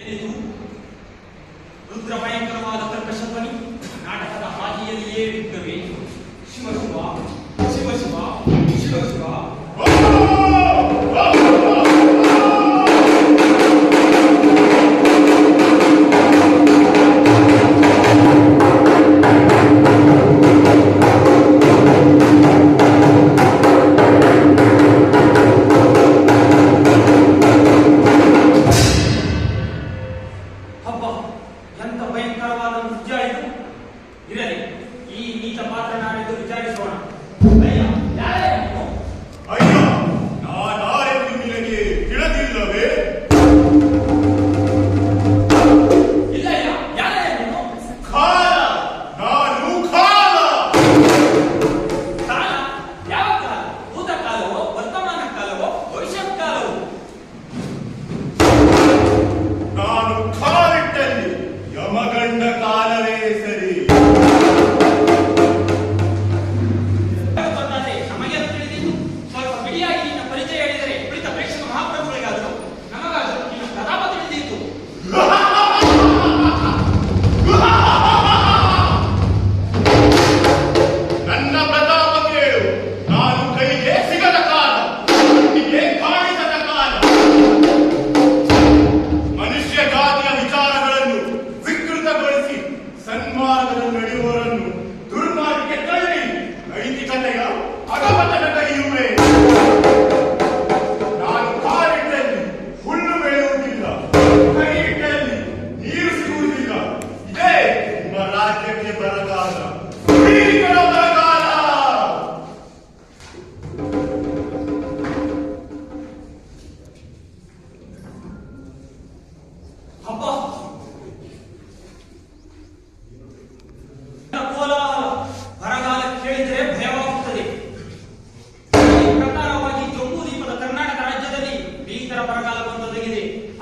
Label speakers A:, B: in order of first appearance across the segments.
A: ತಿಳಿದು ರುದ್ರ ಭಯಂಕರವಾದ ಕರ್ಕಶಧ್ವನಿ ನಾಟಕದ ಹಾದಿಯಲ್ಲಿಯೇ ಬಿದ್ದವೆ. ಶಿವ ಶಿವ ಶಿವ ಶಿವ ಶಿವ ಶಿವ.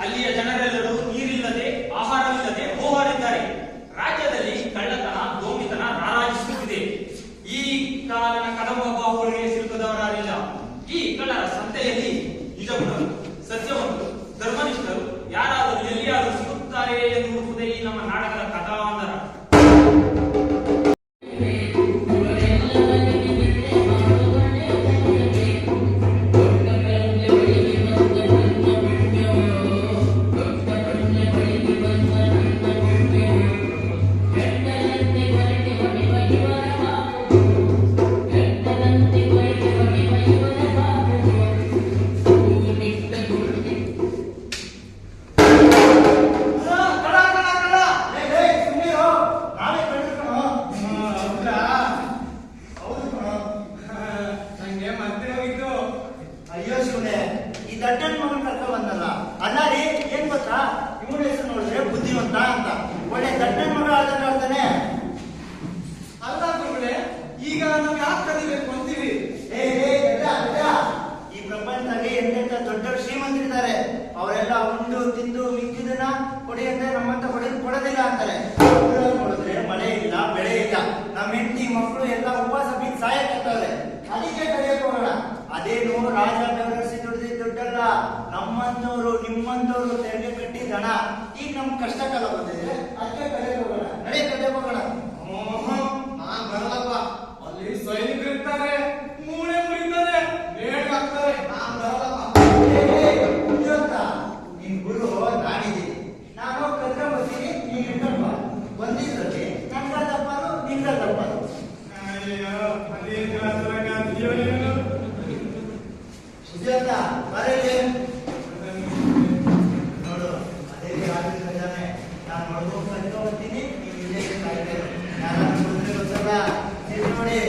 A: ಅಲ್ಲಿಯ ಜನರೆಲ್ಲರೂ ನೀರಿಲ್ಲದೆ ಆಹಾರವಿಲ್ಲದೆ ಹೋರಾಡಿದ್ದಾರೆ. ರಾಜ್ಯದಲ್ಲಿ ಕಳ್ಳತನ ದೋಮಿತನ ರಾರಾಜಿಸುತ್ತಿದೆ. ಈ ಕಾಲನ ಕದಂಬ ಬಾಹುಗಳಿಗೆ ಸಿಲುಕದವರಾರಿಲ್ಲ. ಈ ಕಳ್ಳರ ಸಂತೆಯಲ್ಲಿ ನಿಜಗುಣರು, ಸತ್ಯವಂತರು, ಧರ್ಮನಿಷ್ಠರು ಯಾರಾದರೂ ಎಲ್ಲಿಯಾದರೂ ಸಿಗುತ್ತಾರೆ ಎಂದು ಹುಡುಕುವುದೇ ಈ ನಮ್ಮ ನಾಟಕದ ಕಥಾಂತರ.
B: ಅವರೆಲ್ಲ ಉಂಡು ತಿಂದು ಮಿಕ್ಕಿದನ್ನ ಕೊಡಿ ಅಂದ್ರೆ ನಮ್ಮಂತ ಕೊಡೋದಿಲ್ಲ ಅಂತಾರೆ. ನೋಡಿದ್ರೆ ಮಳೆ ಇಲ್ಲ, ಬೆಳೆ ಇಲ್ಲ, ನಮ್ಮ ಹೆಂಡತಿ ಮಕ್ಕಳು ಎಲ್ಲ ಉಪವಾಸ ಬಿದ್ದು ಸಾಯಕತ್ತವ್ರೆ. ಅದಕ್ಕೆ ಕರೆಯಕ್ ಹೋಗೋಣ. ಅದೇನು ರಾಜ ಬೆವರಿಸಿ ದುಡ್ದಿದ್ದ ದುಡ್ಡಲ್ಲ, ನಮ್ಮಂತವ್ರು ನಿಮ್ಮಂತವ್ರು ತೆರಿಗೆ ಕಟ್ಟಿ ದಣ. ಈಗ ನಮ್ ಕಷ್ಟ ಕಾಲ ಬಂದಿದೆ, ಅದಕ್ಕೆ ಕರೆಯಕ್ ಹೋಗೋಣ. ನಡೆ ಕರೆಯಕ್ ಹೋಗೋಣ.
C: ನಾನ್ ಬರಲ್ಲಪ್ಪ. ಅಲ್ಲಿ ಸೈನಿಕರು ಇರ್ತಾರೆ, ಮೂಳೆ ಮುರಿತಾರೆ, ಬೇಡ ಆಗ್ತಾರೆ. ನಾನ್ ಬರಲ್ಲಪ್ಪ.
B: ನಿನ್ ಗುರು ನಾನಿದ್ದೀನಿ, ನಾನು ಕರ್ಕ ಬರ್ತೀನಿ, ನೀನ್ ಇಟ್ಕೊಂಡ್ ಬಾ. ಬಂದಿದ್ರಲ್ಲಿ ನನ್ಗ ತಪ್ಪದು, ನಿನ್ಗ ತಪ್ಪದು. ಸುಜಾತ ಬರಲಿ ನೋಡು, ಅದೇ ಆಗಿದ್ದಾನೆ. ನಾನು ನೋಡ್ಕೊಂಡು ಕರ್ಕ ಬರ್ತೀನಿ, ನೀವು ಇಲ್ಲೇ ಕಾಯ್ತೇನೆ. ನಾನು ಗೊತ್ತಲ್ಲ ನೋಡಿ.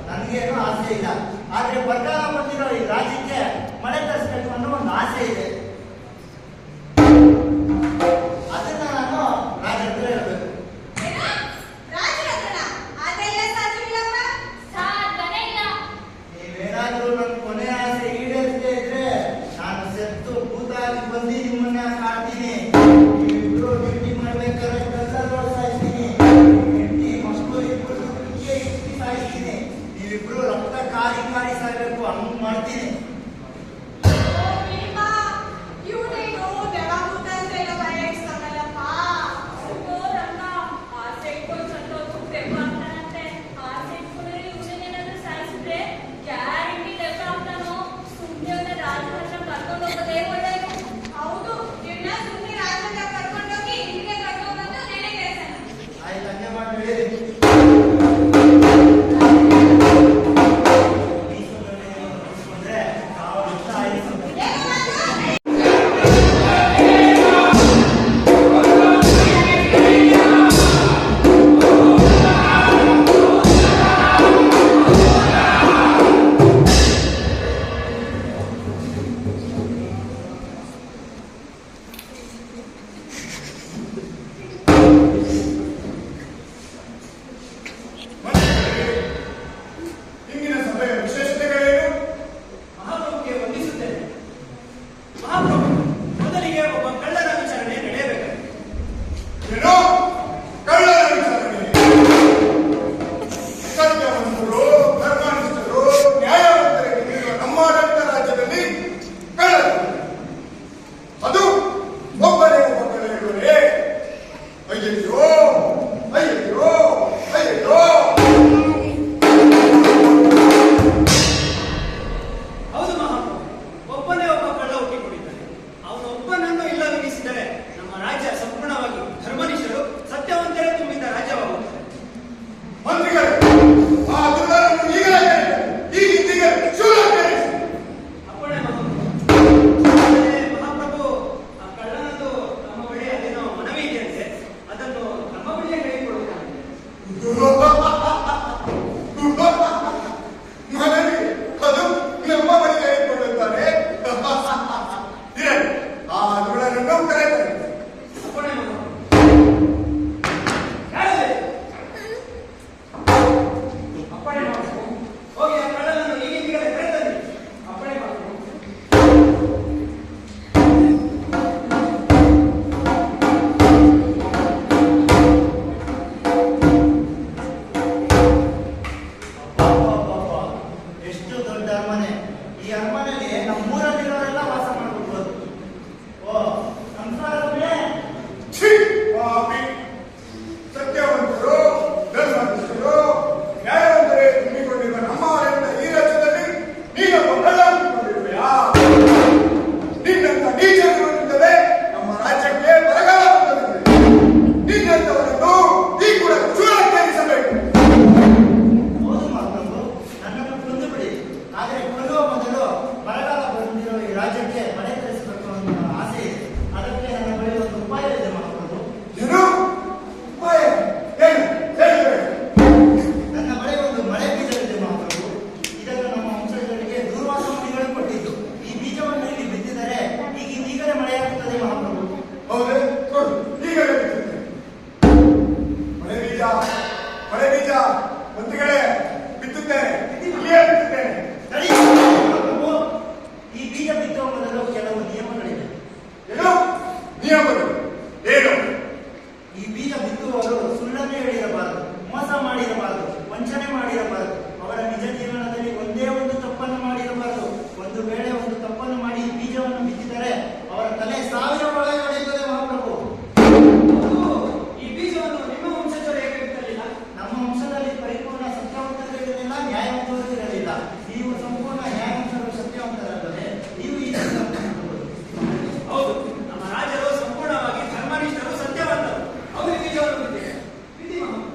B: ನನಗೇನು ಆಸೆ ಇಲ್ಲ. ಆದ್ರೆ ಬರಗಾಲ ಬಂದಿರೋ ಈ ರಾಜ್ಯಕ್ಕೆ ಮಳೆ ತರಿಸಬೇಕು ಅನ್ನೋ ಒಂದು ಆಸೆ ಇದೆ. ಅದನ್ನ ನಾನು ರಾಜ ಹತ್ರ ಹೇಳ್ಬೇಕು. ನೀವೇನಾದ್ರೂ ನನ್ನ ಕೊನೆ ಆಸೆ ಈಡೇರಿಸದೇ ಇದ್ರೆ ನಾನು ಸೆತ್ತು ಕೂತಾಗಿ ಬಂದು ನಿಮ್ಮನ್ನ ಕಾಡ್ತೀನಿ. ನೀವಿಬ್ರು ಡ್ಯೂಟಿ ಮಾಡ್ಬೇಕಾದ್ರೆ ಕೆಲಸ ಸಾಯಿಸ್ತೀನಿ. ಹೆಂಡತಿ ಮಕ್ಕಳು ಇಬ್ಬರು ಇಟ್ಟು ಸಾಯಿಸ್ತೀನಿ. ನೀವಿಬ್ರು ರಕ್ತ ಕಾರಿ ಕಾರಿ ಸಾಯ್ಬೇಕು ಹಂಗ್ ಮಾಡ್ತೀನಿ. ಅರಮನೆಯಲ್ಲಿ ನಮ್ಮೂರಲ್ಲಿರೋರೆಲ್ಲ ವಾಸ ಮಾಡ್ಬಿಡ್ಬೋದು. ಓ ನಮಸ್ಕಾರ ಸ್ವಾಮಿ.
D: ಛೀ, ಪಾಪಿ. ಸತ್ಯವಂತರು, ಧರ್ಮನಿಷ್ಠರು, ನ್ಯಾಯವಂತರೇ ತುಂಬಿಕೊಂಡಿರುವ ನಮ್ಮವರಿಂದ ಈ ರಾಜ್ಯದಲ್ಲಿ ನೀನೊಬ್ಬ ಕಳ್ಳ ಅಂದುಕೊಂಡಿರುವೆಯಾ? ನಿನ್ನಂತ ನೀಚರಿರುವುದರಿಂದಲೇ ನಮ್ಮ ರಾಜ್ಯಕ್ಕೆ ಬರಗಾಲ ಬಂದಿದೆ. ನಿನ್ನಂತವರನ್ನು ಈ ಕೂಡ ಚೂರಕ್ಕೇರಿಸಬೇಕು.
B: ಹೌದು ಮಹಾಪ್ರಭು, ನನ್ನನ್ನು ಕೊಂದು ಬಿಡಿ. ಆದರೆ ಕೊಲ್ಲುವ ಮೊದಲು ಬರಗಾಲ ಬಂದಿರೋ ಈ ರಾಜ್ಯಕ್ಕೆ ಮಳೆ ತರಿಸಬೇಕು ಅನ್ನೋ ಆಸೆ ಇದೆ. ಅದಕ್ಕೆ ನನ್ನ ಬಳಿ ಒಂದು ಉಪಾಯ ಇದೆ ಮಹಾಪ್ರಭು.
D: ಏನು? ಉಪಾಯ? ಏನು? ಹೇಳಬೇಕು.
B: ನನ್ನ ಬಳಿ ಒಂದು ಮಳೆ ಬೀಜವಿದೆ ಮಹಾಪ್ರಭು. ಇದನ್ನು ನಮ್ಮ ವಂಶಜರಿಗೆ ದೂರ್ವಾಸ ಮುನಿಗಳು ಕೊಟ್ಟಿದ್ದು. ಈ ಬೀಜವನ್ನು ಇಲ್ಲಿ ಬಿತ್ತಿದರೆ ಈಗಲೇ ಮಳೆಯಾಗುತ್ತದೆ ಮಹಾಪ್ರಭು.
D: ಹೌದೇ? ಕೊಡು, ಈಗಲೇ ಬಿತ್ತುತ್ತೇನೆ. ಮಳೆ ಬೀಜ, ಮಳೆ ಬೀಜ, ಮಂತ್ರಿಗಳೇ ಬಿತ್ತುತ್ತೇನೆ, ಇಲ್ಲಿಯೇ ಬಿತ್ತುತ್ತೇನೆ.
B: ಸರಿ ಮಹಾಪ್ರಭು, ಈ ಬೀಜ ಬಿತ್ತುವ ಮೊದಲು ಕೆಲವು ನಿಯಮಗಳಿವೆ.
D: ಏನು ನಿಯಮಗಳು? ಏನು?
B: ಈ ಬೀಜ ಬಿತ್ತುವವರು ಸುಳ್ಳನ್ನೇ ಹೇಳಿರಬಾರದು, ಮೋಸ ಮಾಡಿರಬಾರದು, ವಂಚನೆ ಮಾಡಿರಬಾರದು. ಅವರ ನಿಜ ಜೀವನದಲ್ಲಿ ಒಂದೇ ಒಂದು ತಪ್ಪನ್ನು ಮಾಡಿರಬಾರದು. ಒಂದು ವೇಳೆ ಒಂದು ತಪ್ಪನ್ನು ಮಾಡಿ ಈ ಬೀಜವನ್ನು ಬಿತ್ತಿದರೆ ಅವರ ತಲೆ 1000 ಒಳಗೆ ಹೊಡೆಯುತ್ತದೆ ಮಹಾಪ್ರಭು.
A: ಈ ಬೀಜವನ್ನು ನಿಮ್ಮ ವಂಶಜರು ಹೇಗೆ ಬಿತ್ತಲಿಲ್ಲ?
B: ನಮ್ಮ ವಂಶದಲ್ಲಿ ಪರಿಪೂರ್ಣ ಸತ್ಯವಂತರು ಇರಲಿಲ್ಲ, ನ್ಯಾಯವಂತರು ಇರಲಿಲ್ಲ. ನೀವು ಸಂಪೂರ್ಣ ನ್ಯಾಯವಂತರು, ಸತ್ಯವಂತರಲ್ಲದೆ ನೀವು ಈ
A: ಹೌದು, ನಮ್ಮ ರಾಜರು ಸಂಪೂರ್ಣವಾಗಿ ಧರ್ಮನಿಷ್ಠರು, ಸತ್ಯವಂತರು. ಅವರು ಈ ಬೀಜವನ್ನು ಬಿತ್ತಿದೆ. ಬಿತ್ತಿ ಮಹಾಪ್ರಭು.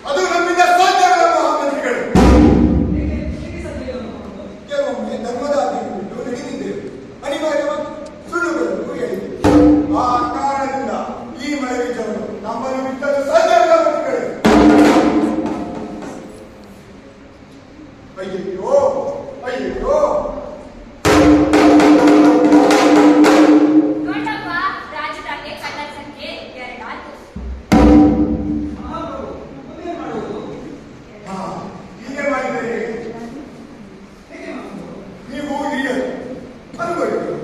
D: ಅದು ನಮ್ಮಿಂದ ಸಾಧ್ಯವಿಲ್ಲ ಮಹಾಮಂತ್ರಿಗಳು.
A: ಹೇಗೆ ಸಾಧ್ಯ ಇಲ್ಲ ಮಹಾಪ್ರಭು?
D: ಕೆಲವೊಮ್ಮೆ ಧರ್ಮದ ಅಧಿಕಾರಿಗಳು ನಡೆದಿದ್ದೇವೆ, ಅನಿವಾರ್ಯವಾಗಿ ಸುಳ್ಳುಗಳನ್ನು ಹೇಳಿದ್ದೇವೆ. ಆ ಕಾರಣದಿಂದ ಈ ಮಳೆ ಬೀಜವನ್ನು ನಮ್ಮನ್ನು ಬಿತ್ತಲು ಸಾಧ್ಯವಿಲ್ಲ ಮಂತ್ರಿಗಳೇ. ಅಯ್ಯಯ್ಯೋ, ಅಯ್ಯಯ್ಯೋ.
E: ನೋಡಪ್ಪ, ರಾಜಧಾನಿಗೆ ಕಳ್ಳರ ಸಂಖ್ಯೆ 2 ಆಯ್ತು.
A: ಮಹಾಪ್ರಭು, ಮುಂದೇನು ಮಾಡುವುದು?
D: ಹಾ, ಹೀಗೆ ಮಾಡಿದರೆ ಹೇಗೆ?
A: ಹೇಗೆ ಮಹಾಪ್ರಭು?
D: ನೀವು ಹಿರಿಯರು, ಅನುಭವಿಗಳು,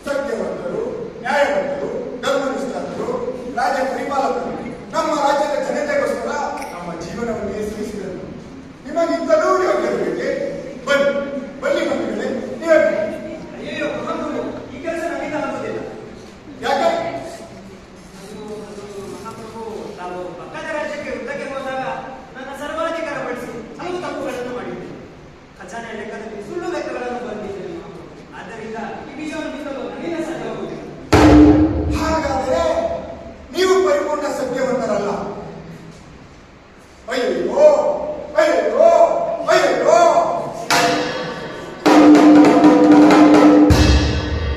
D: ಸತ್ಯವಂತರು, ನ್ಯಾಯವಂತರು, ಧರ್ಮನಿಷ್ಠರು, ರಾಜ್ಯ ಪರಿಪಾಲಕರು, ನಮ್ಮ ರಾಜ್ಯದ ಜನತೆಗೋಸ್ಕರ ನಮ್ಮ ಜೀವನವನ್ನೇ ಸಹಿಸಿದರು. ನಿಮಗಿಂತಲೂ ಯೋಗ್ಯರಿಗೆ ಬನ್ನಿ, ಬನ್ನಿ ಮಂತ್ರಿಗಳೇ, ನೀವೇ ಬನ್ನಿ.
A: ಅಯ್ಯಯ್ಯೋ ಮಹಾಪ್ರಭು, ಈ ಕೆಲಸ ನನ್ನಿಂದ ಆಗುವುದಿಲ್ಲ.
D: ಯಾಕೆ?
A: ಅದು ಮಹಾಪ್ರಭು, ನಾವು ಪಕ್ಕದ ರಾಜ್ಯಕ್ಕೆ ಯುದ್ಧಕ್ಕೆ ಹೋದಾಗ ನನ್ನ ಸರ್ವಾಧಿಕಾರ ಬಳಸಿ ಹಲವು ತಪ್ಪುಗಳನ್ನು ಮಾಡಿದ್ದೇನೆ. ಖಜಾನೆ ಲೆಕ್ಕದಲ್ಲಿ ಸುಳ್ಳು ಲೆಕ್ಕಗಳನ್ನು ಬಂದಿದ್ದೇನೆ ಮಹಾಪ್ರಭು. ಆದ್ದರಿಂದ ಈ ಬೀಜವನ್ನು ಬಿತ್ತಲು ನನ್ನಿಂದ ಸಾಧ್ಯವಾಗುವುದಿಲ್ಲ.
D: ಹಾಗಾದರೆ ನೀವು ಪರಿಪೂರ್ಣ ಸತ್ಯವಂತರಲ್ಲ. ಅಯ್ಯಯ್ಯೋ, ಅಯ್ಯಯ್ಯೋ, ಅಯ್ಯಯ್ಯೋ.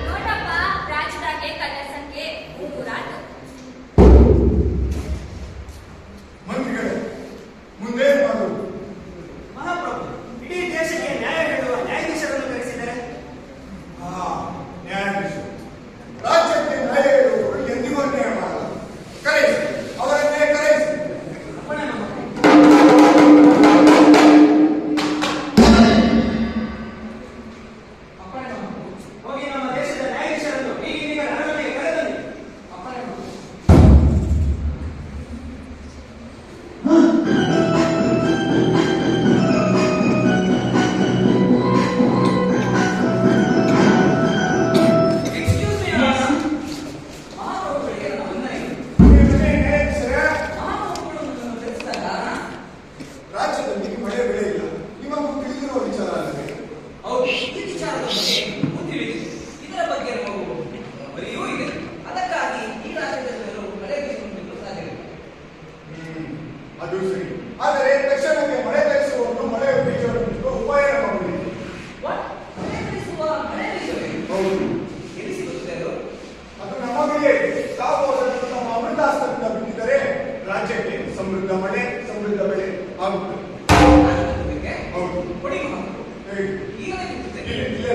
E: ನೋಡಪ್ಪ, ರಾಜಧಾನಿಗೆ ಕಳ್ಳರ ಸಂಖ್ಯೆ 3 ಆಯ್ತು.
D: ಮಂತ್ರಿಗಳೇ, ಮುಂದೇನು ಮಾಡೋದು?
A: ಮಹಾಪ್ರಭು, ಇಡೀ ದೇಶಕ್ಕೆ ನ್ಯಾಯ ಹೇಳುವ ನ್ಯಾಯಾಧೀಶರನ್ನು ಕರೆಸಿದರೆ
D: ನ್ಯಾಯಾಧೀಶರು ರಾಜ್ಯಕ್ಕೆ ನ್ಯಾಯ ಹೇಳುವವರು ಎಂದಿಗೂ ಅನ್ಯಾಯ ಮಾಡಲ್ಲ. ಕರೆಯಿಸಿ, ಅವರನ್ನೇ ಕರೆಯಿಸಿ.
A: ಅಪ್ಪಣೆ ಮಹಾಪ್ರಭು. ಅಪ್ಪಣೆ ಮಹಾಪ್ರಭು. ಹೋಗಿ ನಮ್ಮ ದೇಶದ ನ್ಯಾಯಾಧೀಶರನ್ನು ಈಗೀಗ ಅರಮನೆಗೆ ಕರೆತನ್ನಿ. ಅಪ್ಪಣೆ ಮಹಾಪ್ರಭು. Excuse me, Your Honor. ಮಹಾಪ್ರಭುಗಳಿಗೆ ನನ್ನ ವಂದನೆಗಳು.
D: ನೀವೇ ನ್ಯಾಯಾಧೀಶರೇ,
A: ಮಹಾಪ್ರಭುಗಳು ನನ್ನನ್ನು ಕರೆಸಿದಾಗ
D: ರಾಜ್ಯದಲ್ಲಿ ಮಳೆ ಬೆಳೆ ಇಲ್ಲ, ನಿಮಗೂ ತಿಳಿದಿರುವ ವಿಚಾರ ಅಲ್ಲವೇ?
F: ಹೌದು, ಈ ವಿಚಾರದ ಬಗ್ಗೆ ಮುಂದಿಳಿದಿದೆ. ಇದರ ಬಗ್ಗೆ ನಾವು ಬರೆಯೂ ಇದೆ. ಅದಕ್ಕಾಗಿ ಈ ರಾಜ್ಯದಲ್ಲೆಲ್ಲರೂ ಮಳೆ ಬೀಸುವುದಕ್ಕೆ ಸಾಧ್ಯವಿಲ್ಲ.
D: ಅದು ಸರಿ. ಆದರೆ ತಕ್ಷಣಕ್ಕೆ ಮಳೆ ತರಿಸುವವನು ಮಳೆ ಬೀಜವನ್ನು ಬಿತ್ತುವ ಉಪಾಯ ಮಾಡಬೇಕು.
F: What? ಮಳೆ ಬೀಸುವ ಮಳೆ ಬೀಸವೇ?
D: ಹೌದು,
F: ಎಲ್ಲಿ ಸಿಗುತ್ತದೆ ಅದು?
D: ಅದು ನಮ್ಮ ಮೇಲೆ ತಾವು ಅದನ್ನು ನಮ್ಮ ಅಮೃತಾಸ್ತ್ರದಿಂದ ಬಿಟ್ಟಿದ್ದರೆ ರಾಜ್ಯಕ್ಕೆ ಸಮೃದ್ಧ ಮಳೆ, ಸಮೃದ್ಧ ಬೆಳೆ ಆಗುತ್ತದೆ.
F: ಆನಂದಕ್ಕೆ
D: ಹೌದು.
F: ಕೊಡಿ ಮಹಾಪ್ರಭು.
D: ಹೇಳಿ.
F: ಈಗಲೇ ಬಿತ್ತುತ್ತೇನೆ.
D: ಇಲ್ಲೇ, ಇಲ್ಲೇ.